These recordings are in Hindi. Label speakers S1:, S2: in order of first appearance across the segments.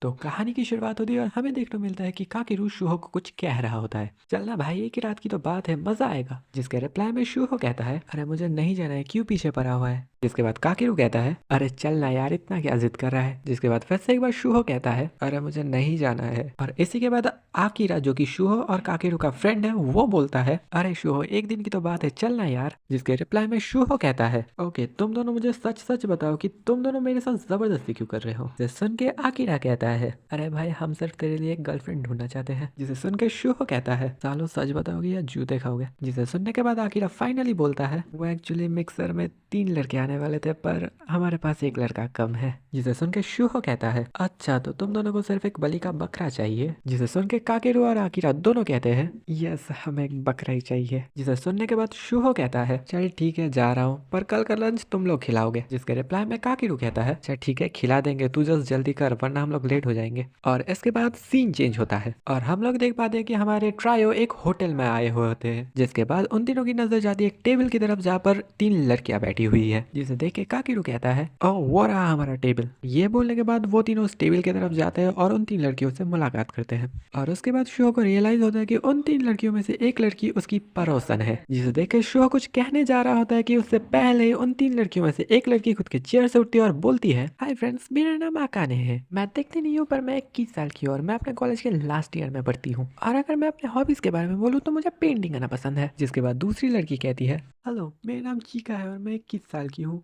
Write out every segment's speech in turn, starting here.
S1: तो कहानी की शुरुआत होती है और हमें देखने को मिलता है कि काकेरू शूहो को कुछ कह रहा होता है। चलना भाई, एक ही रात की तो बात है, मजा आएगा। जिसके रिप्लाई में शूहो कहता है, अरे मुझे नहीं जाना है, क्यों पीछे पड़ा हुआ है। जिसके बाद काकेरू कहता है, अरे चलना यार, इतना क्या जिद कर रहा है। जिसके बाद फिर से एक बार शूहो कहता है, अरे मुझे नहीं जाना है। और इसी के बाद आकिरा, जो कि शूहो और काकेरू का फ्रेंड है, वो बोलता है, अरे शूहो, एक दिन की तो बात है, चलना यार। जिसके रिप्लाई में शूहो कहता है, ओके तुम दोनों मुझे सच सच बताओ कि तुम दोनों मेरे साथ जबरदस्ती क्यों कर रहे हो। जिसे सुन के आकिरा कहता है, अरे भाई हम सिर्फ तेरे लिए एक गर्लफ्रेंड ढूंढना चाहते हैं। जिसे सुन के शूहो कहता है, सालो सच बताओगे या जूते खाओगे। जिसे सुनने के बाद आकिरा फाइनली बोलता है, वो एक्चुअली मिक्सर में 3 लड़के आने वाले थे, पर हमारे पास एक लड़का कम है। जिसे सुन के शूहो कहता है, अच्छा तो तुम दोनों को सिर्फ एक बलि का बकरा चाहिए। जिसे सुन के काकेरू और आकिरा दोनों कहते हैं, यस हमें एक बकरा ही चाहिए। जिसे सुनने के बाद शूहो कहता है, चल ठीक है जा रहा हूँ, पर कल का लंच तुम लोग खिलाओगे। जिसके रिप्लाई में काकेरू कहता है, चल ठीक है खिला देंगे, तू जस्ट जल्दी कर वरना हम लोग लेट हो जाएंगे। और इसके बाद सीन चेंज होता है और हम लोग देख पाते हैं कि हमारे ट्रायो एक होटल में आए हुए होते हैं। जिसके बाद उन तीनों की नजर जाती है एक टेबल की तरफ जहाँ पर 3 लड़कियां बैठी हुई है। जिसे देख के काकेरू कहता है, ओ वो रहा हमारा टेबल। ये बोलने के बाद वो तीनों उस टेबल की तरफ जाते हैं और उन 3 लड़कियों से मुलाकात करते हैं। और उसके बाद शो को रियलाइज होता है कि उन 3 लड़कियों में से एक लड़की उसकी पड़ोसन है। जिसे देख के शो कुछ कहने जा रहा होता है कि उससे पहले उन 3 लड़कियों में से एक लड़की खुद के चेयर से उठती है और बोलती है, हाय फ्रेंड्स, मेरा नाम आकाने है, मैं दिखती नहीं हूँ पर मैं 21 साल की हूँ और मैं अपने कॉलेज के लास्ट ईयर में पढ़ती हूँ। और अगर मैं अपने हॉबीज के बारे में बोलूँ तो मुझे पेंटिंग करना पसंद है। जिसके बाद दूसरी लड़की कहती है, हेलो मेरा नाम चीका है और मैं 21 साल की हूँ।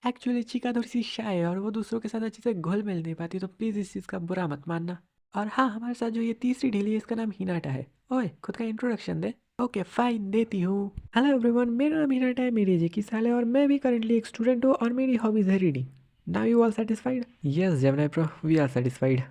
S1: एक्चुअली चिका थोड़ी सी शाय है और वो दूसरों के साथ अच्छे से घुल मिल नहीं पाती, तो प्लीज़ इस चीज़ का बुरा मत मानना। और हाँ, हमारे साथ जो ये तीसरी ढीली है इसका नाम हिनाटा है। ओए खुद का इंट्रोडक्शन दे। ओके फाइन, देती हूँ। हेलो एवरीवन, मेरा नाम हिनाटा है, मेरी एज 21 साल है और मैं भी करंटली एक स्टूडेंट हूँ और मेरी हॉबीज है reading. Now you all satisfied? Yes Gemini Pro, we are satisfied.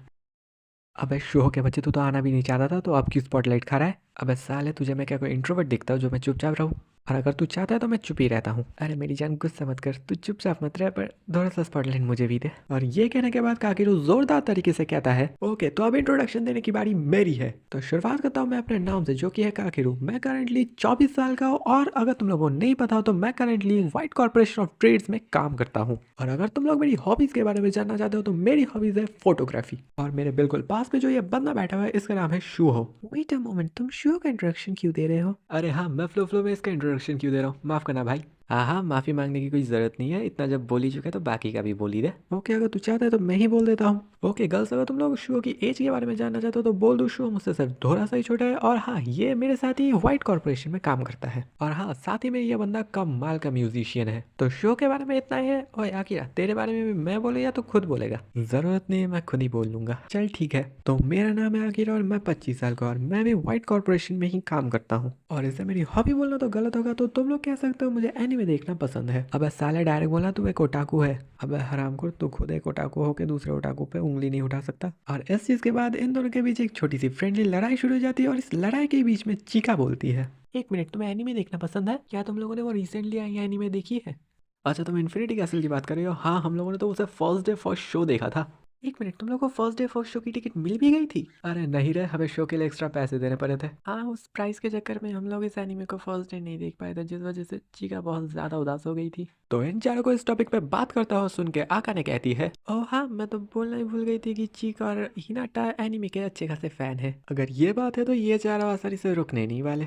S1: अबे शो के बच्चे, तू तो आना भी नहीं चाहता था तो अब क्यों स्पॉटलाइट खा रहा है? अबे साले, तुझे मैं क्या कोई इंट्रोवर्ट दिखता हूँ जो मैं चुपचाप रहूँ? और अगर तू चाहता है तो मैं चुप ही रहता हूँ। अरे मेरी जान गुस्सा मत कर, तू चुपचाप मत रह, पर थोड़ा सा स्पॉटलाइट मुझे भी दे। और ये कहने के बाद काकेरू जोरदार तरीके से कहता है, ओके तो अब इंट्रोडक्शन देने की बारी मेरी है। तो शुरुआत करता हूँ मैं अपने नाम से, जो कि है काकेरू। मैं करंटली 24 साल का हूँ और अगर तुम लोगों को नहीं पता हो तो मैं currently white corporation of trades में काम करता हूँ। और अगर तुम लोग मेरी हॉबीज के बारे में जानना चाहते हो तो मेरी हॉबीज है फोटोग्राफी। और मेरे बिल्कुल पास में जो ये बंदा बैठा हुआ है इसका नाम है शूहो। वेट अ मोमेंट, तुम शूहो का इंट्रोडक्शन क्यों दे रहे हो? अरे हाँ, मैं फ्लो फ्लो में इसका इंट्रोडक्शन क्यों दे रहा हूँ, माफ करना भाई। हाँ हाँ, माफी मांगने की कोई जरूरत नहीं है, इतना जब बोल ही चुका है तो बाकी का भी बोल ही दे। ओके, अगर तू चाहता है तो मैं ही बोल देता हूँ। ओके गर्ल्स, अगर तुम लोग शो की एज के बारे में जानना चाहते हो तो बोल दो, शो मुझसे सिर्फ थोड़ा सा ही छोटा है। और हाँ, ये मेरे साथ ही व्हाइट कॉर्पोरेशन में काम करता है। और हाँ, साथ ही में ये बंदा कमाल का म्यूजिशियन है। तो शो के बारे में इतना ही है। ओए आकिरा, तेरे बारे में भी मैं बोले या तो खुद बोलेगा? जरूरत नहीं है, मैं खुद ही बोल लूंगा। चल ठीक है, तो मेरा नाम है आकिरा और मैं 25 साल का और मैं भी व्हाइट कॉर्पोरेशन में ही काम करता हूँ। और इसे मेरी हॉबी बोलना तो गलत होगा, तो तुम लोग कह सकते हो मुझे एनीमे देखना पसंद है। अबे साले, डायरेक्ट बोलना तू एक ओटाकू है। अबे हरामखोर, तू खुद एक ओटाकू होके दूसरे ओटाकू पे उंगली नहीं उठा सकता। और इस चीज के बाद इन दोनों के बीच एक छोटी सी फ्रेंडली लड़ाई शुरू हो जाती है और इस लड़ाई के बीच में चीका बोलती है, एक मिनट, तुम्हें एनीमे देखना पसंद है क्या? तुम लोगों ने वो रिसेंटली आई एनीमे देखी है? अच्छा, तुम इन्फिनिटी कैसल की बात कर रहे हो? हाँ, हम लोगों ने तो उसे फर्स्ट डे फर्स्ट शो देखा था। एक मिनट, तुम लोग को फर्स्ट डे फर्स्ट शो की टिकट मिल भी गई थी? अरे नहीं रे, हमें शो के लिए एक्स्ट्रा पैसे देने पड़े थे। हाँ, उस प्राइस के चक्कर में हम लोग इस एनीमे को फर्स्ट डे नहीं देख पाए थे, जिस वजह से चीका बहुत ज्यादा उदास हो गई थी। तो इन चारों को इस टॉपिक पे बात करता हुआ सुन के आका ने कहती है, ओह हाँ, मैं तो बोलना ही भूल गई थी कि चीका और हिनाटा एनीमे के अच्छे खासे फैन है। अगर ये बात है तो ये चारों आसानी से रुकने नहीं वाले।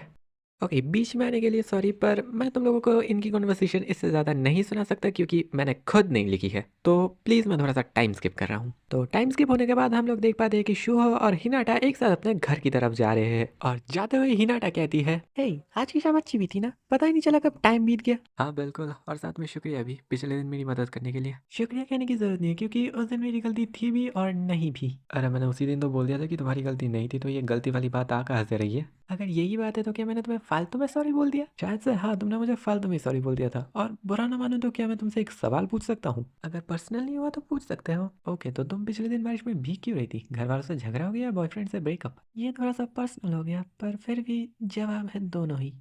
S1: ओके, बीच में आने के लिए सॉरी, पर मैं तुम लोगों को इनकी कॉन्वर्सेशन इससे ज़्यादा नहीं सुना सकता क्योंकि मैंने खुद नहीं लिखी है। तो प्लीज़ मैं थोड़ा सा टाइम स्किप कर रहा हूँ। तो टाइम स्किप होने के बाद हम लोग देख पाते हैं कि शुहो और हिनाटा एक साथ अपने घर की तरफ जा रहे हैं। और जाते हुए हिनाटा कहती है, हे आज की शाम अच्छी भी थी ना, पता ही नहीं चला कब टाइम बीत गया। हाँ बिल्कुल, और साथ में शुक्रिया भी पिछले दिन मेरी मदद करने के लिए। शुक्रिया कहने की जरूरत नहीं है क्योंकि उस दिन मेरी गलती थी भी और नहीं भी। अरे मैंने उसी दिन तो बोल दिया था कि तुम्हारी गलती नहीं थी, तो ये गलती वाली बात आ कहाँ से रही है? अगर यही बात है तो क्या मैंने तुम्हें फालतू में सॉरी बोल दिया? शायद से हाँ, तुमने मुझे फालतू में सॉरी बोल दिया था। और बुरा ना मानो तो क्या मैं तुमसे एक सवाल पूछ सकता हूँ? अगर पर्सनल नहीं हुआ तो पूछ सकते हो। ओके, तो तुम पिछले दिन बारिश में भीग क्यों रही थी? घर वालों से झगड़ा हो गया या बॉयफ्रेंड से ब्रेकअप? ये थोड़ा सा पर्सनल हो गया, पर फिर भी जवाब है दोनों ही।